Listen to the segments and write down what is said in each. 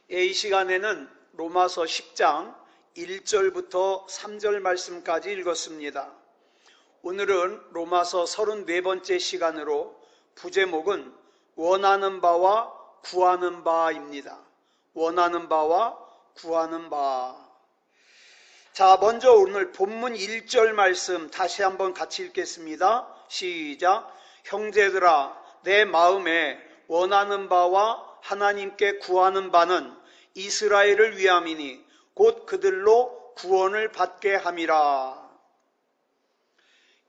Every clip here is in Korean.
이 시간에는 로마서 10장 1절부터 3절 말씀까지 읽었습니다. 오늘은 로마서 34번째 시간으로 부제목은 원하는 바와 구하는 바입니다. 원하는 바와 구하는 바. 자, 먼저 오늘 본문 1절 말씀 다시 한번 같이 읽겠습니다. 시작. 형제들아, 내 마음에 원하는 바와 하나님께 구하는 바는 이스라엘을 위함이니 곧 그들로 구원을 받게 함이라.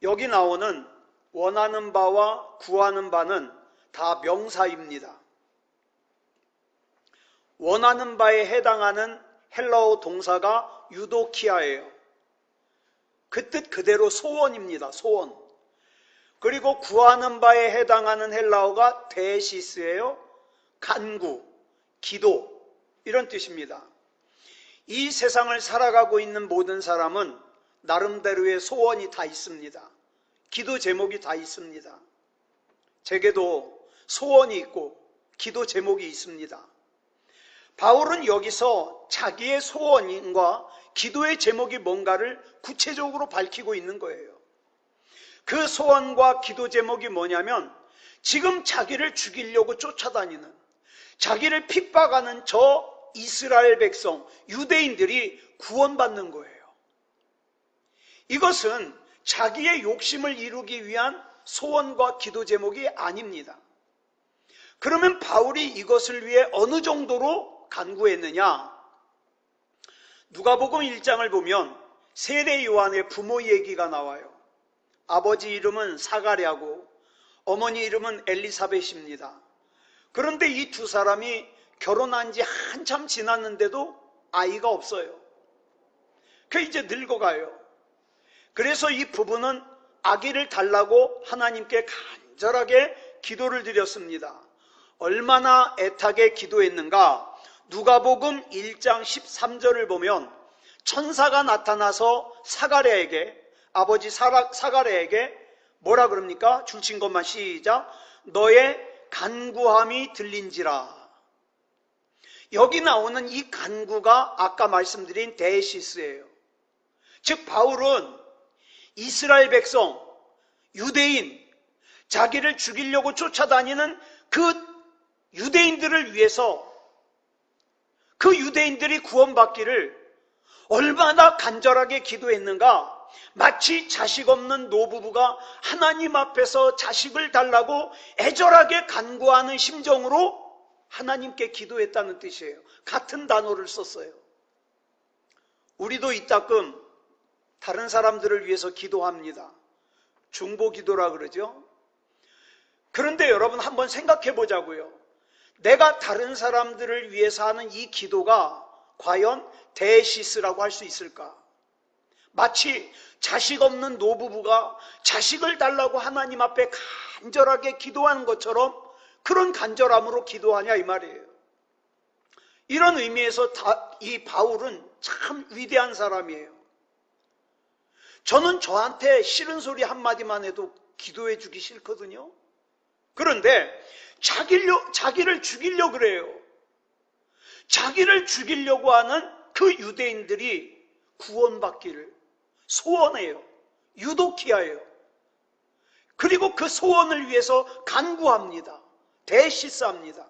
여기 나오는 원하는 바와 구하는 바는 다 명사입니다. 원하는 바에 해당하는 헬라어 동사가 유도키아예요. 그 뜻 그대로 소원입니다. 소원. 그리고 구하는 바에 해당하는 헬라어가 데시스예요. 간구, 기도, 이런 뜻입니다. 이 세상을 살아가고 있는 모든 사람은 나름대로의 소원이 다 있습니다. 기도 제목이 다 있습니다. 제게도 소원이 있고 기도 제목이 있습니다. 바울은 여기서 자기의 소원과 기도의 제목이 뭔가를 구체적으로 밝히고 있는 거예요. 그 소원과 기도 제목이 뭐냐면 지금 자기를 죽이려고 쫓아다니는, 자기를 핍박하는 저 이스라엘 백성, 유대인들이 구원받는 거예요. 이것은 자기의 욕심을 이루기 위한 소원과 기도 제목이 아닙니다. 그러면 바울이 이것을 위해 어느 정도로 간구했느냐? 누가복음 1장을 보면 세례 요한의 부모 얘기가 나와요. 아버지 이름은 사가랴고 어머니 이름은 엘리사벳입니다. 그런데 이 두 사람이 결혼한 지 한참 지났는데도 아이가 없어요. 그 이제 늙어가요. 그래서 이 부부는 아기를 달라고 하나님께 간절하게 기도를 드렸습니다. 얼마나 애타게 기도했는가? 누가복음 1장 13절을 보면 천사가 나타나서 사가랴에게, 아버지 사가랴에게 뭐라 그럽니까? 줄친 것만 시작. 너의 간구함이 들린지라. 여기 나오는 이 간구가 아까 말씀드린 데시스예요. 즉 바울은 이스라엘 백성, 유대인, 자기를 죽이려고 쫓아다니는 그 유대인들을 위해서, 그 유대인들이 구원받기를 얼마나 간절하게 기도했는가? 마치 자식 없는 노부부가 하나님 앞에서 자식을 달라고 애절하게 간구하는 심정으로 하나님께 기도했다는 뜻이에요. 같은 단어를 썼어요. 우리도 이따금 다른 사람들을 위해서 기도합니다. 중보기도라 그러죠. 그런데 여러분 한번 생각해 보자고요. 내가 다른 사람들을 위해서 하는 이 기도가 과연 데시스라고 할 수 있을까? 마치 자식 없는 노부부가 자식을 달라고 하나님 앞에 간절하게 기도하는 것처럼 그런 간절함으로 기도하냐 이 말이에요. 이런 의미에서 이 바울은 참 위대한 사람이에요. 저는 저한테 싫은 소리 한마디만 해도 기도해 주기 싫거든요. 그런데 자기를 죽이려고 그래요. 자기를 죽이려고 하는 그 유대인들이 구원받기를 소원해요. 유도키아예요. 그리고 그 소원을 위해서 간구합니다. 대시스합니다.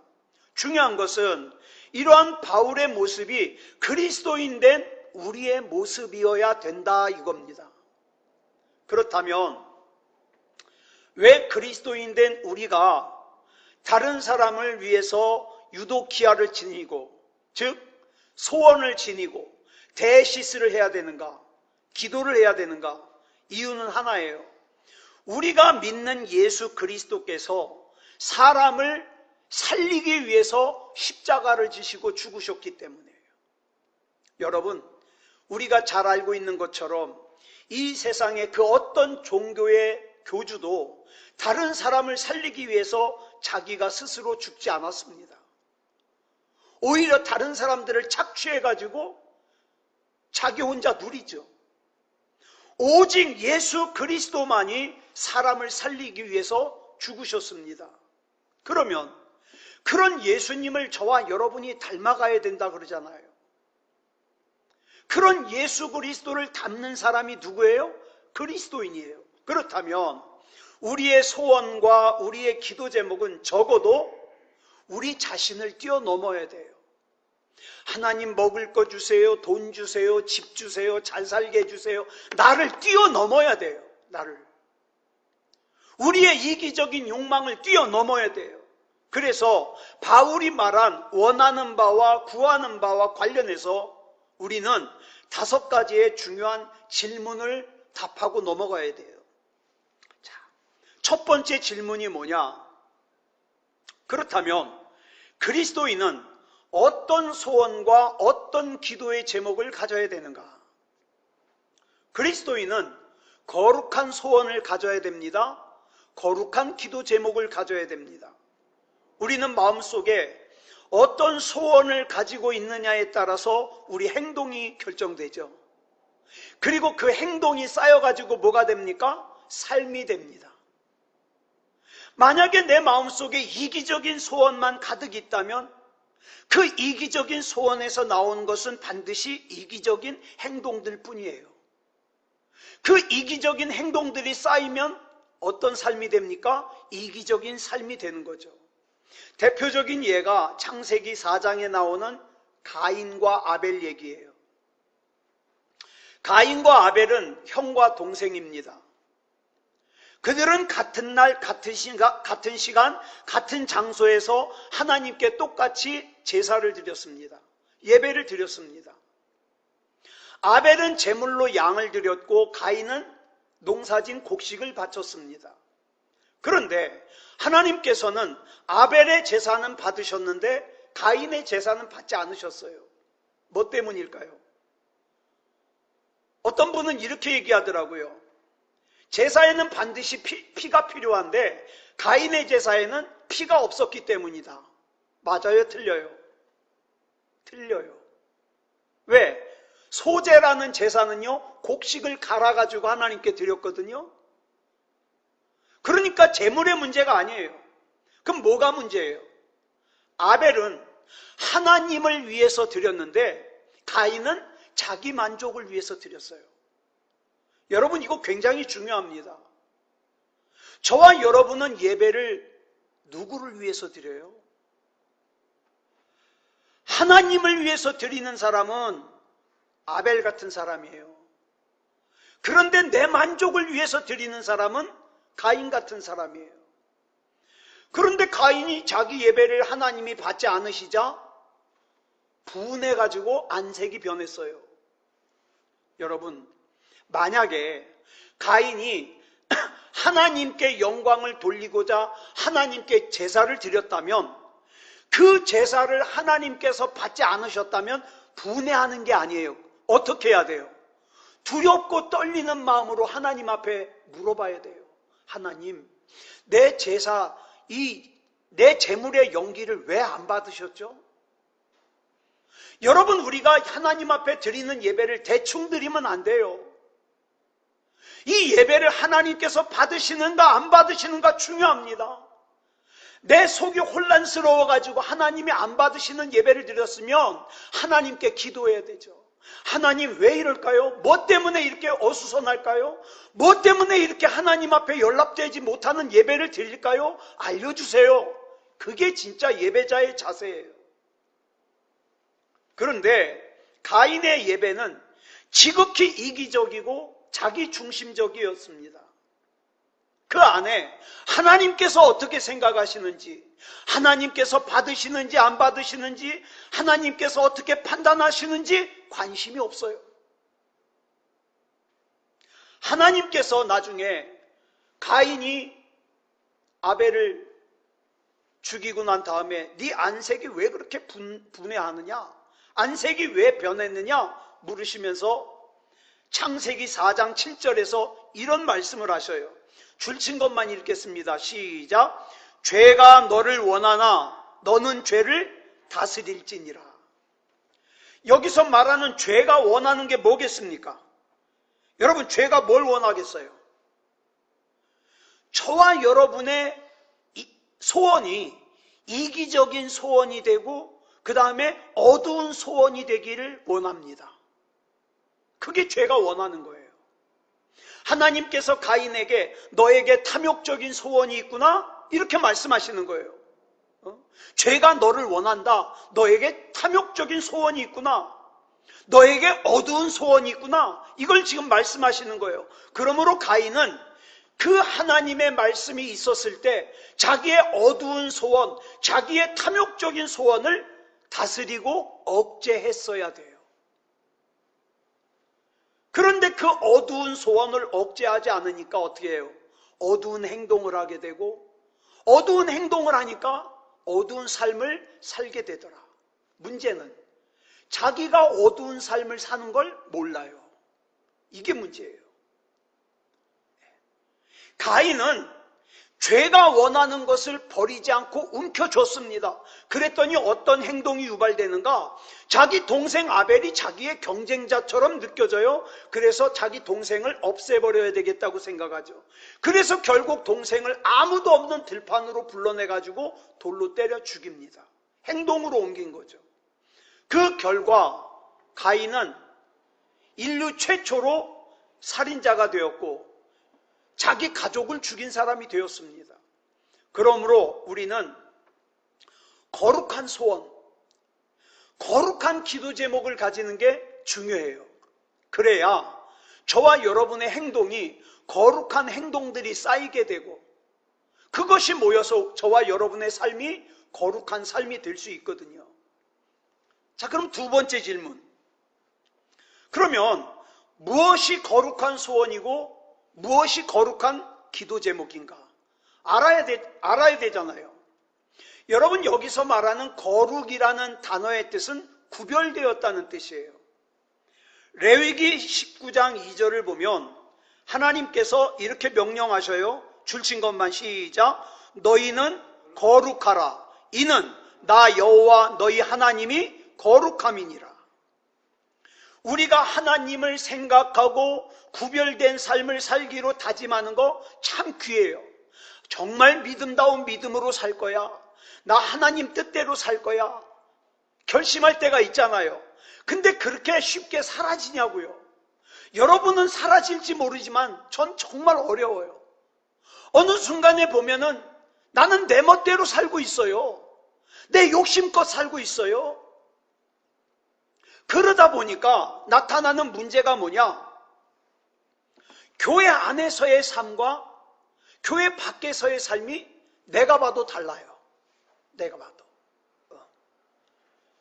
중요한 것은 이러한 바울의 모습이 그리스도인 된 우리의 모습이어야 된다 이겁니다. 그렇다면 왜 그리스도인 된 우리가 다른 사람을 위해서 유도키아를 지니고, 즉 소원을 지니고 대시스를 해야 되는가? 기도를 해야 되는가? 이유는 하나예요. 우리가 믿는 예수 그리스도께서 사람을 살리기 위해서 십자가를 지시고 죽으셨기 때문이에요. 여러분, 우리가 잘 알고 있는 것처럼 이 세상의 그 어떤 종교의 교주도 다른 사람을 살리기 위해서 자기가 스스로 죽지 않았습니다. 오히려 다른 사람들을 착취해가지고 자기 혼자 누리죠. 오직 예수 그리스도만이 사람을 살리기 위해서 죽으셨습니다. 그러면 그런 예수님을 저와 여러분이 닮아가야 된다 그러잖아요. 그런 예수 그리스도를 닮는 사람이 누구예요? 그리스도인이에요. 그렇다면 우리의 소원과 우리의 기도 제목은 적어도 우리 자신을 뛰어넘어야 돼요. 하나님 먹을 거 주세요, 돈 주세요, 집 주세요, 잘 살게 해주세요. 나를 뛰어넘어야 돼요. 나를. 우리의 이기적인 욕망을 뛰어넘어야 돼요. 그래서 바울이 말한 원하는 바와 구하는 바와 관련해서 우리는 5가지의 중요한 질문을 답하고 넘어가야 돼요. 자, 첫 번째 질문이 뭐냐? 그렇다면 그리스도인은 어떤 소원과 어떤 기도의 제목을 가져야 되는가? 그리스도인은 거룩한 소원을 가져야 됩니다. 거룩한 기도 제목을 가져야 됩니다. 우리는 마음속에 어떤 소원을 가지고 있느냐에 따라서 우리 행동이 결정되죠. 그리고 그 행동이 쌓여가지고 뭐가 됩니까? 삶이 됩니다. 만약에 내 마음속에 이기적인 소원만 가득 있다면 그 이기적인 소원에서 나온 것은 반드시 이기적인 행동들 뿐이에요. 그 이기적인 행동들이 쌓이면 어떤 삶이 됩니까? 이기적인 삶이 되는 거죠. 대표적인 예가 창세기 4장에 나오는 가인과 아벨 얘기예요. 가인과 아벨은 형과 동생입니다. 그들은 같은 날, 같은 시간, 같은 장소에서 하나님께 똑같이 제사를 드렸습니다. 예배를 드렸습니다. 아벨은 제물로 양을 드렸고 가인은 농사진 곡식을 바쳤습니다. 그런데 하나님께서는 아벨의 제사는 받으셨는데 가인의 제사는 받지 않으셨어요. 뭐 때문일까요? 어떤 분은 이렇게 얘기하더라고요. 제사에는 반드시 피가 필요한데 가인의 제사에는 피가 없었기 때문이다. 맞아요? 틀려요? 틀려요. 왜? 소제라는 제사는요, 곡식을 갈아가지고 하나님께 드렸거든요. 그러니까 제물의 문제가 아니에요. 그럼 뭐가 문제예요? 아벨은 하나님을 위해서 드렸는데 가인은 자기 만족을 위해서 드렸어요. 여러분, 이거 굉장히 중요합니다. 저와 여러분은 예배를 누구를 위해서 드려요? 하나님을 위해서 드리는 사람은 아벨 같은 사람이에요. 그런데 내 만족을 위해서 드리는 사람은 가인 같은 사람이에요. 그런데 가인이 자기 예배를 하나님이 받지 않으시자 분해가지고 안색이 변했어요. 여러분, 만약에 가인이 하나님께 영광을 돌리고자 하나님께 제사를 드렸다면 그 제사를 하나님께서 받지 않으셨다면 분해하는 게 아니에요. 어떻게 해야 돼요? 두렵고 떨리는 마음으로 하나님 앞에 물어봐야 돼요. 하나님, 내 제사, 내 제물의 연기를 왜 안 받으셨죠? 여러분, 우리가 하나님 앞에 드리는 예배를 대충 드리면 안 돼요. 이 예배를 하나님께서 받으시는가 안 받으시는가 중요합니다. 내 속이 혼란스러워가지고 하나님이 안 받으시는 예배를 드렸으면 하나님께 기도해야 되죠. 하나님, 왜 이럴까요? 뭐 때문에 이렇게 어수선할까요? 뭐 때문에 이렇게 하나님 앞에 연락되지 못하는 예배를 드릴까요? 알려주세요. 그게 진짜 예배자의 자세예요. 그런데 가인의 예배는 지극히 이기적이고 자기 중심적이었습니다. 그 안에 하나님께서 어떻게 생각하시는지, 하나님께서 받으시는지 안 받으시는지, 하나님께서 어떻게 판단하시는지 관심이 없어요. 하나님께서 나중에 가인이 아벨을 죽이고 난 다음에 네 안색이 왜 그렇게 분해하느냐, 안색이 왜 변했느냐 물으시면서 창세기 4장 7절에서 이런 말씀을 하셔요. 줄친 것만 읽겠습니다. 시작. 죄가 너를 원하나 너는 죄를 다스릴지니라. 여기서 말하는 죄가 원하는 게 뭐겠습니까? 여러분, 죄가 뭘 원하겠어요? 저와 여러분의 소원이 이기적인 소원이 되고 그 다음에 어두운 소원이 되기를 원합니다. 그게 죄가 원하는 거예요. 하나님께서 가인에게 너에게 탐욕적인 소원이 있구나 이렇게 말씀하시는 거예요. 죄가 너를 원한다. 너에게 탐욕적인 소원이 있구나. 너에게 어두운 소원이 있구나. 이걸 지금 말씀하시는 거예요. 그러므로 가인은 그 하나님의 말씀이 있었을 때 자기의 어두운 소원, 자기의 탐욕적인 소원을 다스리고 억제했어야 돼요. 그런데 그 어두운 소원을 억제하지 않으니까 어떻게 해요? 어두운 행동을 하게 되고 어두운 행동을 하니까 어두운 삶을 살게 되더라. 문제는 자기가 어두운 삶을 사는 걸 몰라요. 이게 문제예요. 가인은 죄가 원하는 것을 버리지 않고 움켜줬습니다. 그랬더니 어떤 행동이 유발되는가? 자기 동생 아벨이 자기의 경쟁자처럼 느껴져요. 그래서 자기 동생을 없애버려야 되겠다고 생각하죠. 그래서 결국 동생을 아무도 없는 들판으로 불러내가지고 돌로 때려 죽입니다. 행동으로 옮긴 거죠. 그 결과 가인은 인류 최초로 살인자가 되었고 자기 가족을 죽인 사람이 되었습니다. 그러므로 우리는 거룩한 소원, 거룩한 기도 제목을 가지는 게 중요해요. 그래야 저와 여러분의 행동이 거룩한 행동들이 쌓이게 되고 그것이 모여서 저와 여러분의 삶이 거룩한 삶이 될 수 있거든요. 자, 그럼 두 번째 질문. 그러면 무엇이 거룩한 소원이고 무엇이 거룩한 기도 제목인가? 알아야 되잖아요. 여러분, 여기서 말하는 거룩이라는 단어의 뜻은 구별되었다는 뜻이에요. 레위기 19장 2절을 보면 하나님께서 이렇게 명령하셔요. 줄친 것만 시작. 너희는 거룩하라. 이는 나 여호와 너희 하나님이 거룩함이니라. 우리가 하나님을 생각하고 구별된 삶을 살기로 다짐하는 거 참 귀해요. 정말 믿음다운 믿음으로 살 거야. 나 하나님 뜻대로 살 거야. 결심할 때가 있잖아요. 근데 그렇게 쉽게 사라지냐고요. 여러분은 사라질지 모르지만 전 정말 어려워요. 어느 순간에 보면은 나는 내 멋대로 살고 있어요. 내 욕심껏 살고 있어요. 그러다 보니까 나타나는 문제가 뭐냐? 교회 안에서의 삶과 교회 밖에서의 삶이 내가 봐도 달라요. 내가 봐도.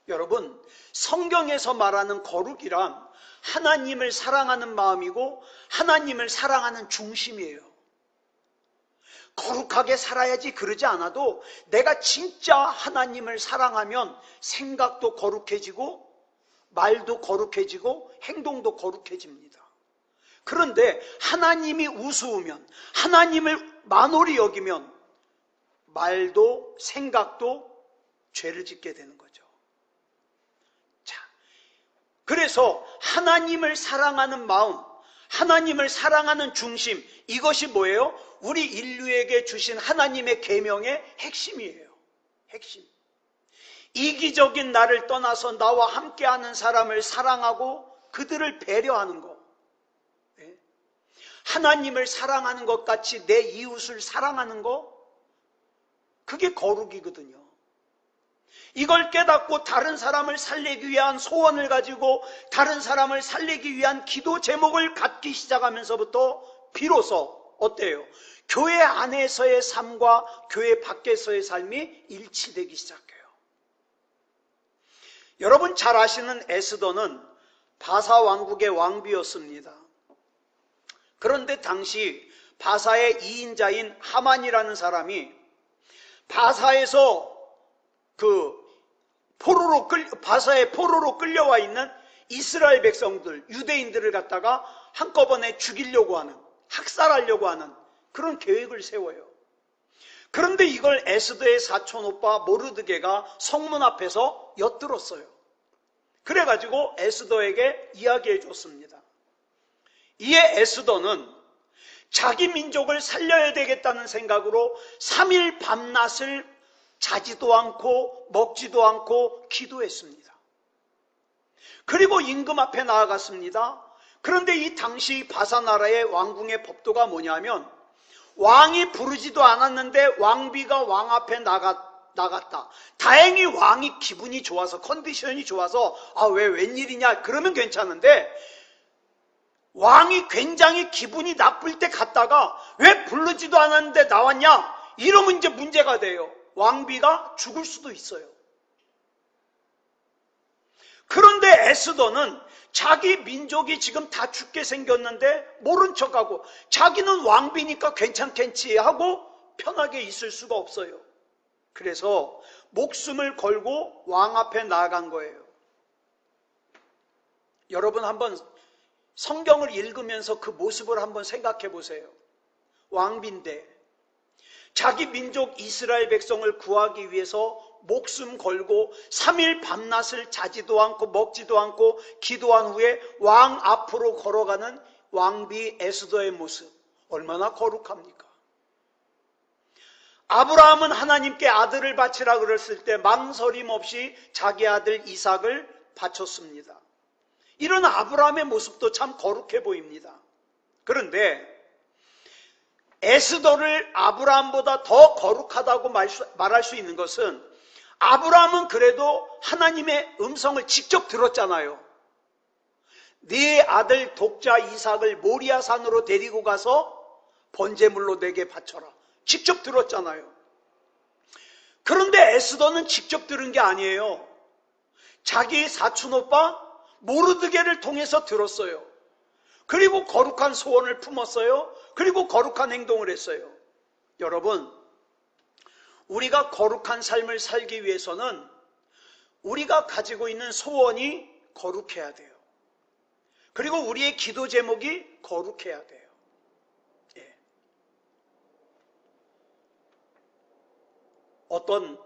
여러분, 성경에서 말하는 거룩이란 하나님을 사랑하는 마음이고 하나님을 사랑하는 중심이에요. 거룩하게 살아야지 그러지 않아도 내가 진짜 하나님을 사랑하면 생각도 거룩해지고 말도 거룩해지고 행동도 거룩해집니다. 그런데 하나님이 우스우면, 하나님을 만홀히 여기면 말도 생각도 죄를 짓게 되는 거죠. 자, 그래서 하나님을 사랑하는 마음, 하나님을 사랑하는 중심, 이것이 뭐예요? 우리 인류에게 주신 하나님의 계명의 핵심이에요. 핵심. 이기적인 나를 떠나서 나와 함께하는 사람을 사랑하고 그들을 배려하는 것. 하나님을 사랑하는 것 같이 내 이웃을 사랑하는 것, 그게 거룩이거든요. 이걸 깨닫고 다른 사람을 살리기 위한 소원을 가지고 다른 사람을 살리기 위한 기도 제목을 갖기 시작하면서부터 비로소 어때요? 교회 안에서의 삶과 교회 밖에서의 삶이 일치되기 시작해요. 여러분 잘 아시는 에스더는 바사 왕국의 왕비였습니다. 그런데 당시 바사의 2인자인 하만이라는 사람이 바사에서 바사의 포로로 끌려와 있는 이스라엘 백성들, 유대인들을 갖다가 한꺼번에 죽이려고 하는, 학살하려고 하는 그런 계획을 세워요. 그런데 이걸 에스더의 사촌 오빠 모르드게가 성문 앞에서 엿들었어요. 그래가지고 에스더에게 이야기해 줬습니다. 이에 에스더는 자기 민족을 살려야 되겠다는 생각으로 3일 밤낮을 자지도 않고 먹지도 않고 기도했습니다. 그리고 임금 앞에 나아갔습니다. 그런데 이 당시 바사나라의 왕궁의 법도가 뭐냐면 왕이 부르지도 않았는데 왕비가 왕 앞에 나갔다. 다행히 왕이 기분이 좋아서 컨디션이 좋아서 왜 웬일이냐 그러면 괜찮은데 왕이 굉장히 기분이 나쁠 때 갔다가 왜 부르지도 않았는데 나왔냐 이러면 이제 문제가 돼요. 왕비가 죽을 수도 있어요. 그런데 에스더는 자기 민족이 지금 다 죽게 생겼는데 모른 척하고 자기는 왕비니까 괜찮겠지 하고 편하게 있을 수가 없어요. 그래서 목숨을 걸고 왕 앞에 나아간 거예요. 여러분 한번 성경을 읽으면서 그 모습을 한번 생각해 보세요. 왕비인데 자기 민족 이스라엘 백성을 구하기 위해서 목숨 걸고 3일 밤낮을 자지도 않고 먹지도 않고 기도한 후에 왕 앞으로 걸어가는 왕비 에스더의 모습 얼마나 거룩합니까? 아브라함은 하나님께 아들을 바치라 그랬을 때 망설임 없이 자기 아들 이삭을 바쳤습니다. 이런 아브라함의 모습도 참 거룩해 보입니다. 그런데 에스더를 아브라함보다 더 거룩하다고 말할 수 있는 것은 아브라함은 그래도 하나님의 음성을 직접 들었잖아요. 네 아들 독자 이삭을 모리아산으로 데리고 가서 번제물로 내게 바쳐라. 직접 들었잖아요. 그런데 에스더는 직접 들은 게 아니에요. 자기 사촌오빠 모르드게를 통해서 들었어요. 그리고 거룩한 소원을 품었어요. 그리고 거룩한 행동을 했어요. 여러분, 우리가 거룩한 삶을 살기 위해서는 우리가 가지고 있는 소원이 거룩해야 돼요. 그리고 우리의 기도 제목이 거룩해야 돼요. 예. 어떤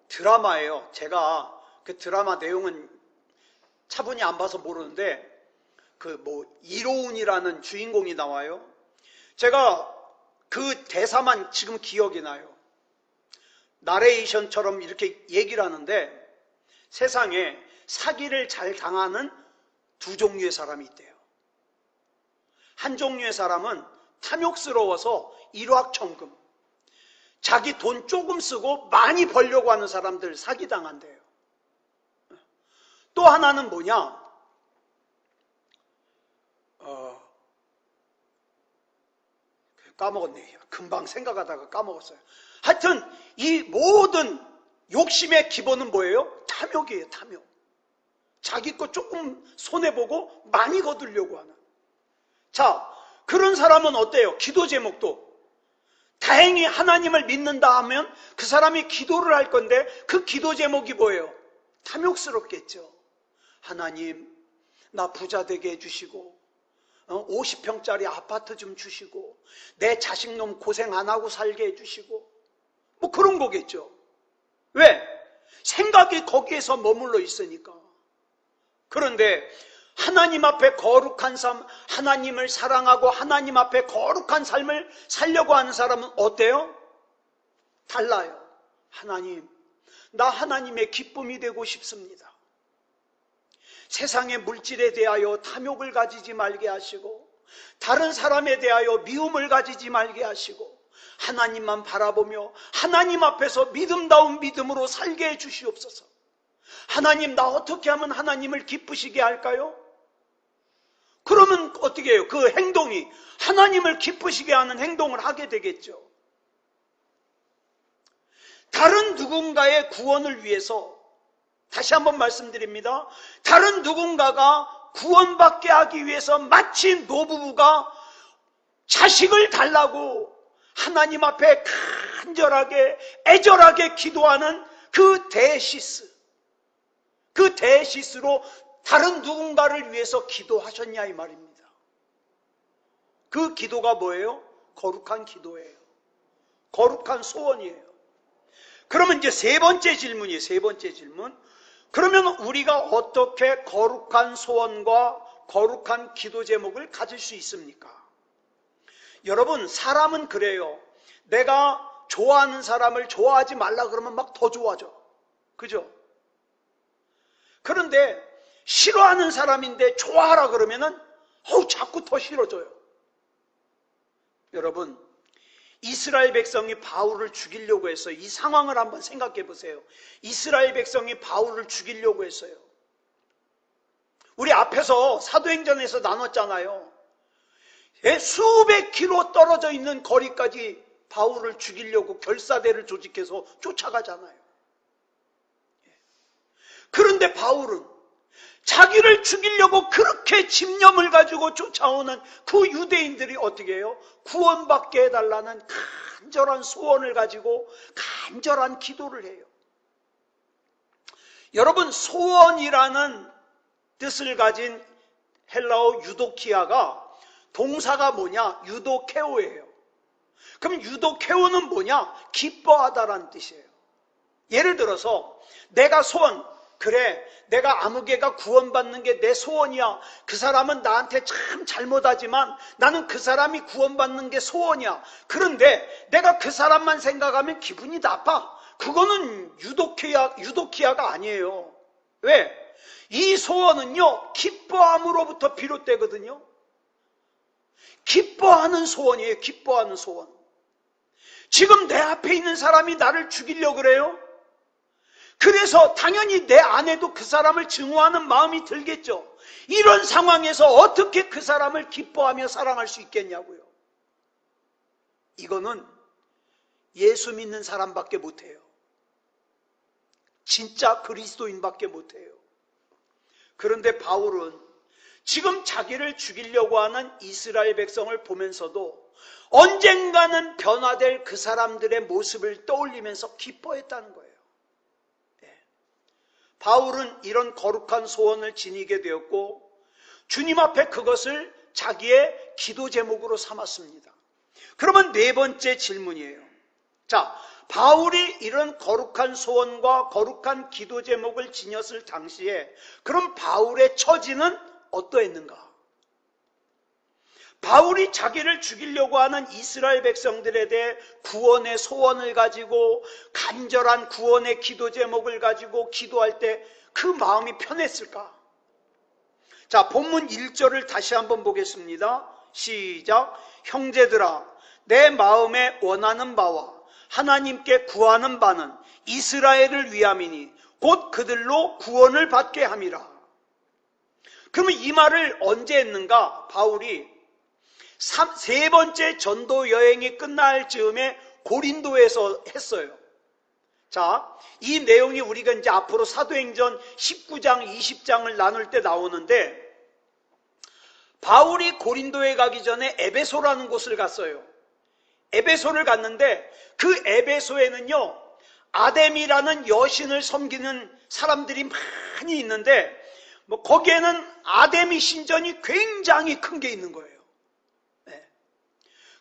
드라마예요. 제가 그 드라마 내용은 차분히 안 봐서 모르는데 이로운이라는 주인공이 나와요. 제가 그 대사만 지금 기억이 나요. 나레이션처럼 이렇게 얘기를 하는데 세상에 사기를 잘 당하는 두 종류의 사람이 있대요. 한 종류의 사람은 탐욕스러워서 일확천금, 자기 돈 조금 쓰고 많이 벌려고 하는 사람들 사기당한대요. 또 하나는 뭐냐? 까먹었네. 금방 생각하다가 까먹었어요. 하여튼 이 모든 욕심의 기본은 뭐예요? 탐욕이에요. 탐욕. 자기 거 조금 손해보고 많이 거두려고 하는. 자, 그런 사람은 어때요? 기도 제목도 다행히 하나님을 믿는다 하면 그 사람이 기도를 할 건데 그 기도 제목이 뭐예요? 탐욕스럽겠죠. 하나님, 나 부자 되게 해주시고 50평짜리 아파트 좀 주시고 내 자식놈 고생 안 하고 살게 해주시고 뭐 그런 거겠죠. 왜? 생각이 거기에서 머물러 있으니까. 그런데 하나님 앞에 거룩한 삶, 하나님을 사랑하고 하나님 앞에 거룩한 삶을 살려고 하는 사람은 어때요? 달라요. 하나님, 나 하나님의 기쁨이 되고 싶습니다. 세상의 물질에 대하여 탐욕을 가지지 말게 하시고 다른 사람에 대하여 미움을 가지지 말게 하시고 하나님만 바라보며 하나님 앞에서 믿음다운 믿음으로 살게 해 주시옵소서. 하나님, 나 어떻게 하면 하나님을 기쁘시게 할까요? 그러면 어떻게 해요? 그 행동이 하나님을 기쁘시게 하는 행동을 하게 되겠죠. 다른 누군가의 구원을 위해서, 다시 한번 말씀드립니다. 다른 누군가가 구원받게 하기 위해서 마치 노부부가 자식을 달라고 하나님 앞에 간절하게 애절하게 기도하는 그 데시스로 다른 누군가를 위해서 기도하셨냐 이 말입니다. 그 기도가 뭐예요? 거룩한 기도예요. 거룩한 소원이에요. 그러면 이제 세 번째 질문이에요. 세 번째 질문. 그러면 우리가 어떻게 거룩한 소원과 거룩한 기도 제목을 가질 수 있습니까? 여러분, 사람은 그래요. 내가 좋아하는 사람을 좋아하지 말라 그러면 막 더 좋아져. 그죠? 그런데 싫어하는 사람인데 좋아하라 그러면은 자꾸 더 싫어져요. 여러분, 이스라엘 백성이 바울을 죽이려고 했어요. 이 상황을 한번 생각해 보세요. 이스라엘 백성이 바울을 죽이려고 했어요. 우리 앞에서 사도행전에서 나눴잖아요. 수백 킬로 떨어져 있는 거리까지 바울을 죽이려고 결사대를 조직해서 쫓아가잖아요. 그런데 바울은 자기를 죽이려고 그렇게 집념을 가지고 쫓아오는 그 유대인들이 어떻게 해요? 구원받게 해달라는 간절한 소원을 가지고 간절한 기도를 해요. 여러분, 소원이라는 뜻을 가진 헬라어 유도키아가 동사가 뭐냐? 유도케오예요. 그럼 유도케오는 뭐냐? 기뻐하다라는 뜻이에요. 예를 들어서 내가 소원, 그래, 내가 아무개가 구원받는 게 내 소원이야. 그 사람은 나한테 참 잘못하지만 나는 그 사람이 구원받는 게 소원이야. 그런데 내가 그 사람만 생각하면 기분이 나빠. 그거는 유도키아가 아니에요. 왜? 이 소원은요, 기뻐함으로부터 비롯되거든요. 기뻐하는 소원이에요. 기뻐하는 소원. 지금 내 앞에 있는 사람이 나를 죽이려고 그래요? 그래서 당연히 내 안에도 그 사람을 증오하는 마음이 들겠죠. 이런 상황에서 어떻게 그 사람을 기뻐하며 사랑할 수 있겠냐고요. 이거는 예수 믿는 사람밖에 못해요. 진짜 그리스도인밖에 못해요. 그런데 바울은 지금 자기를 죽이려고 하는 이스라엘 백성을 보면서도 언젠가는 변화될 그 사람들의 모습을 떠올리면서 기뻐했다는 거예요. 바울은 이런 거룩한 소원을 지니게 되었고 주님 앞에 그것을 자기의 기도 제목으로 삼았습니다. 그러면 네 번째 질문이에요. 자, 바울이 이런 거룩한 소원과 거룩한 기도 제목을 지녔을 당시에 그럼 바울의 처지는 어떠했는가? 바울이 자기를 죽이려고 하는 이스라엘 백성들에 대해 구원의 소원을 가지고 간절한 구원의 기도 제목을 가지고 기도할 때 그 마음이 편했을까? 자, 본문 1절을 다시 한번 보겠습니다. 시작. 형제들아, 내 마음에 원하는 바와 하나님께 구하는 바는 이스라엘을 위함이니 곧 그들로 구원을 받게 함이라. 그러면 이 말을 언제 했는가? 바울이 세 번째 전도 여행이 끝날 즈음에 고린도에서 했어요. 자, 이 내용이 우리가 이제 앞으로 사도행전 19장, 20장을 나눌 때 나오는데 바울이 고린도에 가기 전에 에베소라는 곳을 갔어요. 에베소를 갔는데 그 에베소에는요, 아데미라는 여신을 섬기는 사람들이 많이 있는데 거기에는 아데미 신전이 굉장히 큰 게 있는 거예요.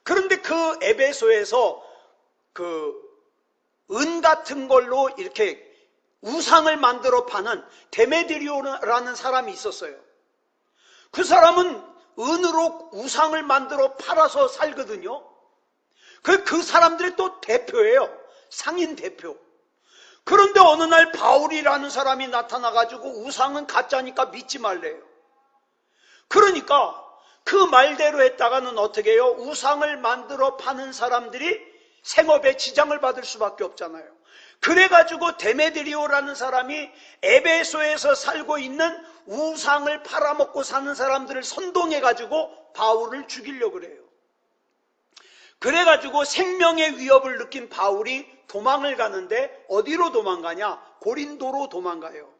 그런데 그 에베소에서 은 같은 걸로 이렇게 우상을 만들어 파는 데메드리오라는 사람이 있었어요. 그 사람은 은으로 우상을 만들어 팔아서 살거든요. 그 사람들의 또 대표예요. 상인 대표. 그런데 어느 날 바울이라는 사람이 나타나가지고 우상은 가짜니까 믿지 말래요. 그러니까 그 말대로 했다가는 어떻게 해요? 우상을 만들어 파는 사람들이 생업에 지장을 받을 수밖에 없잖아요. 그래가지고 데메드리오라는 사람이 에베소에서 살고 있는 우상을 팔아먹고 사는 사람들을 선동해가지고 바울을 죽이려고 그래요. 그래가지고 생명의 위협을 느낀 바울이 도망을 가는데 어디로 도망가냐? 고린도로 도망가요.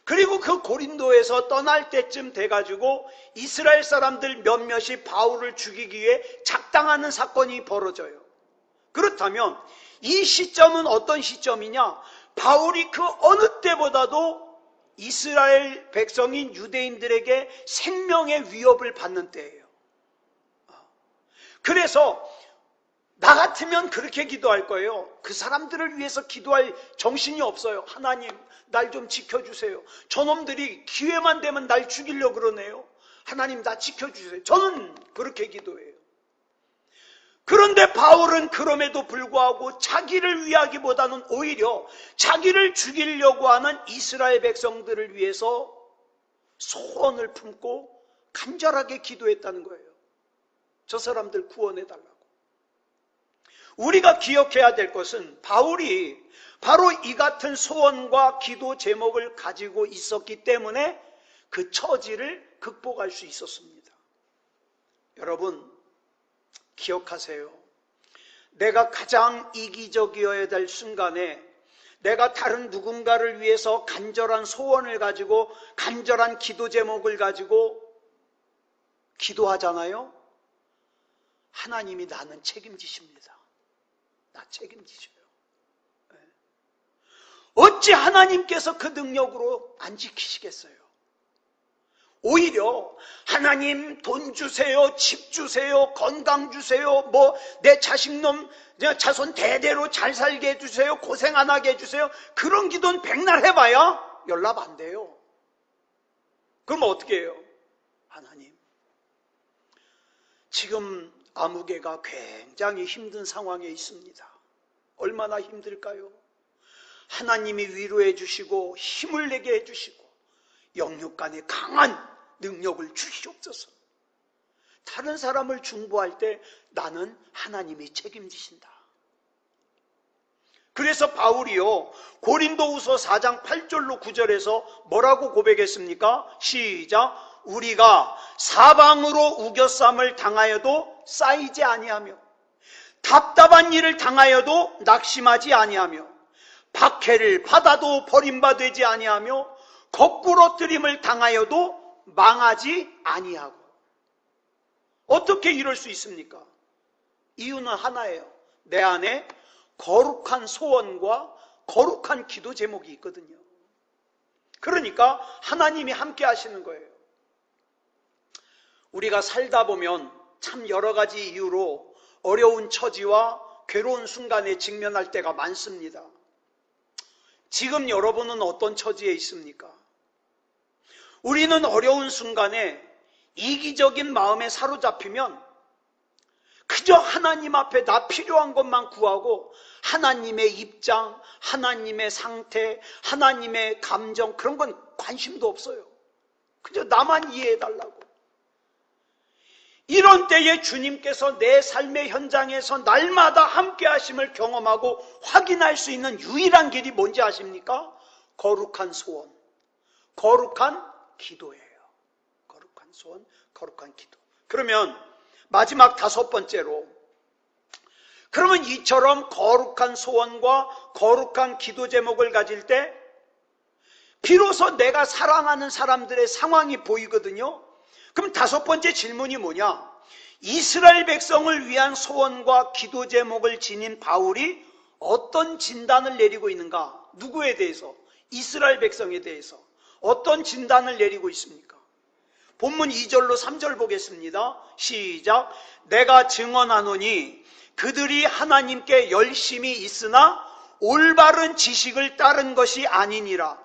그리고 그 고린도에서 떠날 때쯤 돼가지고 이스라엘 사람들 몇몇이 바울을 죽이기 위해 작당하는 사건이 벌어져요. 그렇다면 이 시점은 어떤 시점이냐? 바울이 그 어느 때보다도 이스라엘 백성인 유대인들에게 생명의 위협을 받는 때예요. 그래서 나 같으면 그렇게 기도할 거예요. 그 사람들을 위해서 기도할 정신이 없어요. 하나님, 날 좀 지켜주세요. 저놈들이 기회만 되면 날 죽이려고 그러네요. 하나님, 나 지켜주세요. 저는 그렇게 기도해요. 그런데 바울은 그럼에도 불구하고 자기를 위하기보다는 오히려 자기를 죽이려고 하는 이스라엘 백성들을 위해서 소원을 품고 간절하게 기도했다는 거예요. 저 사람들 구원해달라고. 우리가 기억해야 될 것은 바울이 바로 이 같은 소원과 기도 제목을 가지고 있었기 때문에 그 처지를 극복할 수 있었습니다. 여러분, 기억하세요. 내가 가장 이기적이어야 될 순간에 내가 다른 누군가를 위해서 간절한 소원을 가지고 간절한 기도 제목을 가지고 기도하잖아요. 하나님이 나는 책임지십니다. 나 책임지셔요. 어찌 하나님께서 그 능력으로 안 지키시겠어요? 오히려 하나님 돈 주세요, 집 주세요, 건강 주세요, 뭐 내 자식놈 자손 대대로 잘 살게 해주세요, 고생 안 하게 해주세요. 그런 기도는 백날 해봐야 연락 안 돼요. 그럼 어떻게 해요? 하나님, 지금 아무개가 굉장히 힘든 상황에 있습니다. 얼마나 힘들까요? 하나님이 위로해 주시고 힘을 내게 해주시고 영육간에 강한 능력을 주시옵소서. 다른 사람을 중보할 때 나는 하나님이 책임지신다. 그래서 바울이요, 고린도후서 4장 8절로 9절에서 뭐라고 고백했습니까? 시작. 우리가 사방으로 우겨쌈을 당하여도 쌓이지 아니하며 답답한 일을 당하여도 낙심하지 아니하며 박해를 받아도 버림받지 아니하며 거꾸러뜨림을 당하여도 망하지 아니하고. 어떻게 이럴 수 있습니까? 이유는 하나예요. 내 안에 거룩한 소원과 거룩한 기도 제목이 있거든요. 그러니까 하나님이 함께 하시는 거예요. 우리가 살다 보면 참 여러 가지 이유로 어려운 처지와 괴로운 순간에 직면할 때가 많습니다. 지금 여러분은 어떤 처지에 있습니까? 우리는 어려운 순간에 이기적인 마음에 사로잡히면 그저 하나님 앞에 나 필요한 것만 구하고 하나님의 입장, 하나님의 상태, 하나님의 감정 그런 건 관심도 없어요. 그저 나만 이해해달라고. 이런 때에 주님께서 내 삶의 현장에서 날마다 함께 하심을 경험하고 확인할 수 있는 유일한 길이 뭔지 아십니까? 거룩한 소원, 거룩한 기도예요. 거룩한 소원, 거룩한 기도. 그러면 마지막 5번째로, 그러면 이처럼 거룩한 소원과 거룩한 기도 제목을 가질 때 비로소 내가 사랑하는 사람들의 상황이 보이거든요. 그럼 5번째 질문이 뭐냐? 이스라엘 백성을 위한 소원과 기도 제목을 지닌 바울이 어떤 진단을 내리고 있는가? 누구에 대해서? 이스라엘 백성에 대해서 어떤 진단을 내리고 있습니까? 본문 2절로 3절 보겠습니다. 시작. 내가 증언하노니 그들이 하나님께 열심히 있으나 올바른 지식을 따른 것이 아니니라.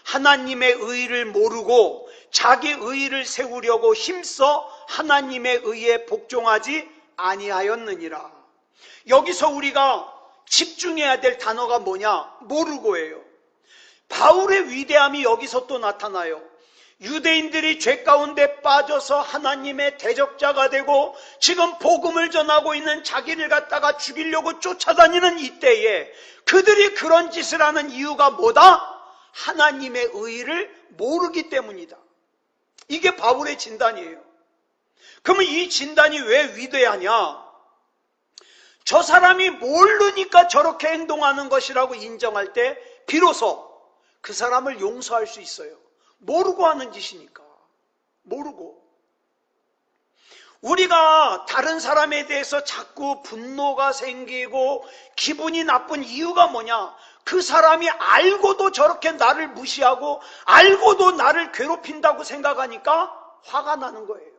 하나님의 의를 모르고 자기 의를 세우려고 힘써 하나님의 의에 복종하지 아니하였느니라. 여기서 우리가 집중해야 될 단어가 뭐냐? 모르고예요. 바울의 위대함이 여기서 또 나타나요. 유대인들이 죄 가운데 빠져서 하나님의 대적자가 되고 지금 복음을 전하고 있는 자기를 갖다가 죽이려고 쫓아다니는 이때에 그들이 그런 짓을 하는 이유가 뭐다? 하나님의 의를 모르기 때문이다. 이게 바울의 진단이에요. 그러면 이 진단이 왜 위대하냐? 저 사람이 모르니까 저렇게 행동하는 것이라고 인정할 때 비로소 그 사람을 용서할 수 있어요. 모르고 하는 짓이니까. 모르고. 우리가 다른 사람에 대해서 자꾸 분노가 생기고 기분이 나쁜 이유가 뭐냐? 그 사람이 알고도 저렇게 나를 무시하고 알고도 나를 괴롭힌다고 생각하니까 화가 나는 거예요.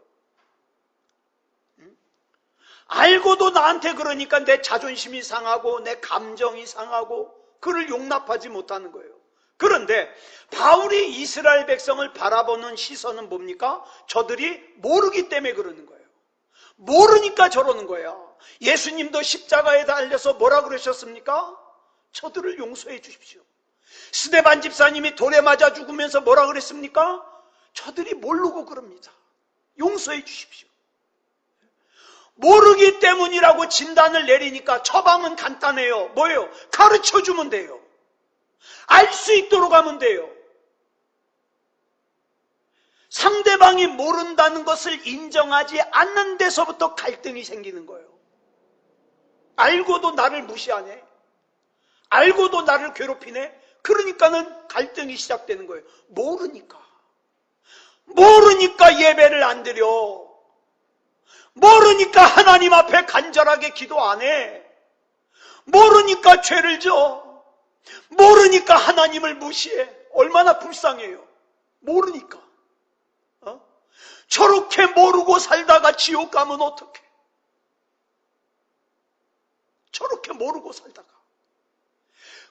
알고도 나한테 그러니까 내 자존심이 상하고 내 감정이 상하고 그를 용납하지 못하는 거예요. 그런데 바울이 이스라엘 백성을 바라보는 시선은 뭡니까? 저들이 모르기 때문에 그러는 거예요. 모르니까 저러는 거야. 예수님도 십자가에 달려서 뭐라 그러셨습니까? 저들을 용서해 주십시오. 스데반 집사님이 돌에 맞아 죽으면서 뭐라 그랬습니까? 저들이 모르고 그럽니다. 용서해 주십시오. 모르기 때문이라고 진단을 내리니까 처방은 간단해요. 뭐예요? 가르쳐 주면 돼요. 알 수 있도록 하면 돼요. 상대방이 모른다는 것을 인정하지 않는 데서부터 갈등이 생기는 거예요. 알고도 나를 무시하네. 알고도 나를 괴롭히네. 그러니까는 갈등이 시작되는 거예요. 모르니까 예배를 안 드려. 모르니까 하나님 앞에 간절하게 기도 안 해. 모르니까 죄를 져. 모르니까 하나님을 무시해. 얼마나 불쌍해요. 모르니까. 저렇게 모르고 살다가 지옥 가면 어떡해? 저렇게 모르고 살다가.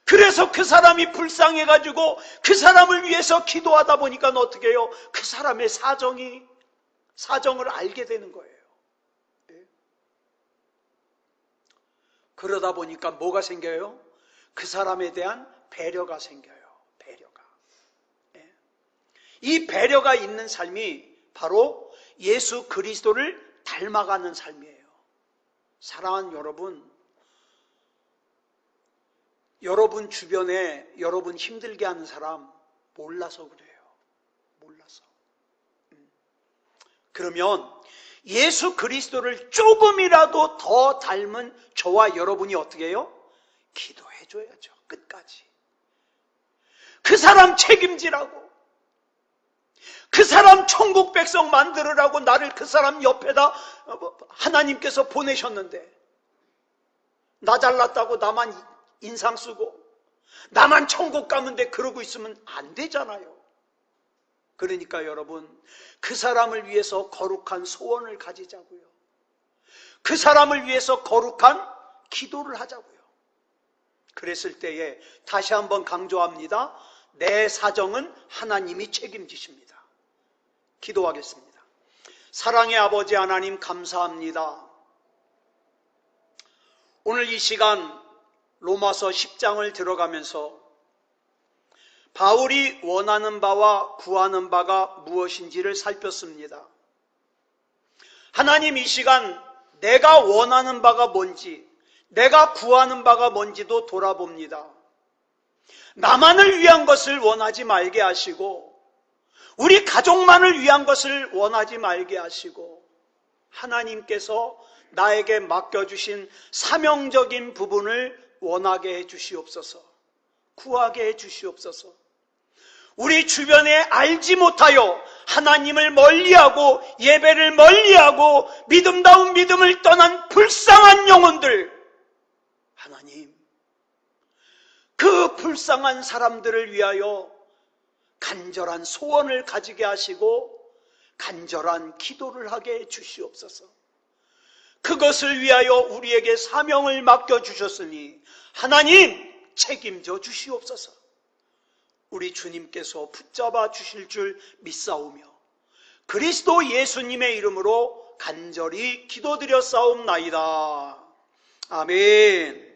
그래서 그 사람이 불쌍해가지고 그 사람을 위해서 기도하다 보니까 어떻게 해요? 그 사람의 사정을 알게 되는 거예요. 그러다 보니까 뭐가 생겨요? 그 사람에 대한 배려가 생겨요. 배려가. 이 배려가 있는 삶이 바로 예수 그리스도를 닮아가는 삶이에요. 사랑하는 여러분 주변에 여러분 힘들게 하는 사람 몰라서 그래요. 몰라서. 그러면 예수 그리스도를 조금이라도 더 닮은 저와 여러분이 어떻게 해요? 기도해 줘야죠. 끝까지. 그 사람 책임지라고. 그 사람 천국 백성 만들으라고 나를 그 사람 옆에다 하나님께서 보내셨는데 나 잘났다고 나만 인상 쓰고 나만 천국 가면 돼 그러고 있으면 안 되잖아요. 그러니까 여러분 그 사람을 위해서 거룩한 소원을 가지자고요. 그 사람을 위해서 거룩한 기도를 하자고요. 그랬을 때에 다시 한번 강조합니다. 내 사정은 하나님이 책임지십니다. 기도하겠습니다. 사랑의 아버지 하나님 감사합니다. 오늘 이 시간 로마서 10장을 들어가면서 바울이 원하는 바와 구하는 바가 무엇인지를 살폈습니다. 하나님 이 시간 내가 원하는 바가 뭔지 내가 구하는 바가 뭔지도 돌아봅니다. 나만을 위한 것을 원하지 말게 하시고 우리 가족만을 위한 것을 원하지 말게 하시고 하나님께서 나에게 맡겨주신 사명적인 부분을 원하게 해주시옵소서. 구하게 해주시옵소서. 우리 주변에 알지 못하여 하나님을 멀리하고 예배를 멀리하고 믿음다운 믿음을 떠난 불쌍한 영혼들, 하나님 그 불쌍한 사람들을 위하여 간절한 소원을 가지게 하시고 간절한 기도를 하게 해주시옵소서. 그것을 위하여 우리에게 사명을 맡겨주셨으니 하나님 책임져 주시옵소서. 우리 주님께서 붙잡아 주실 줄 믿사오며 그리스도 예수님의 이름으로 간절히 기도드렸사옵나이다. 아멘.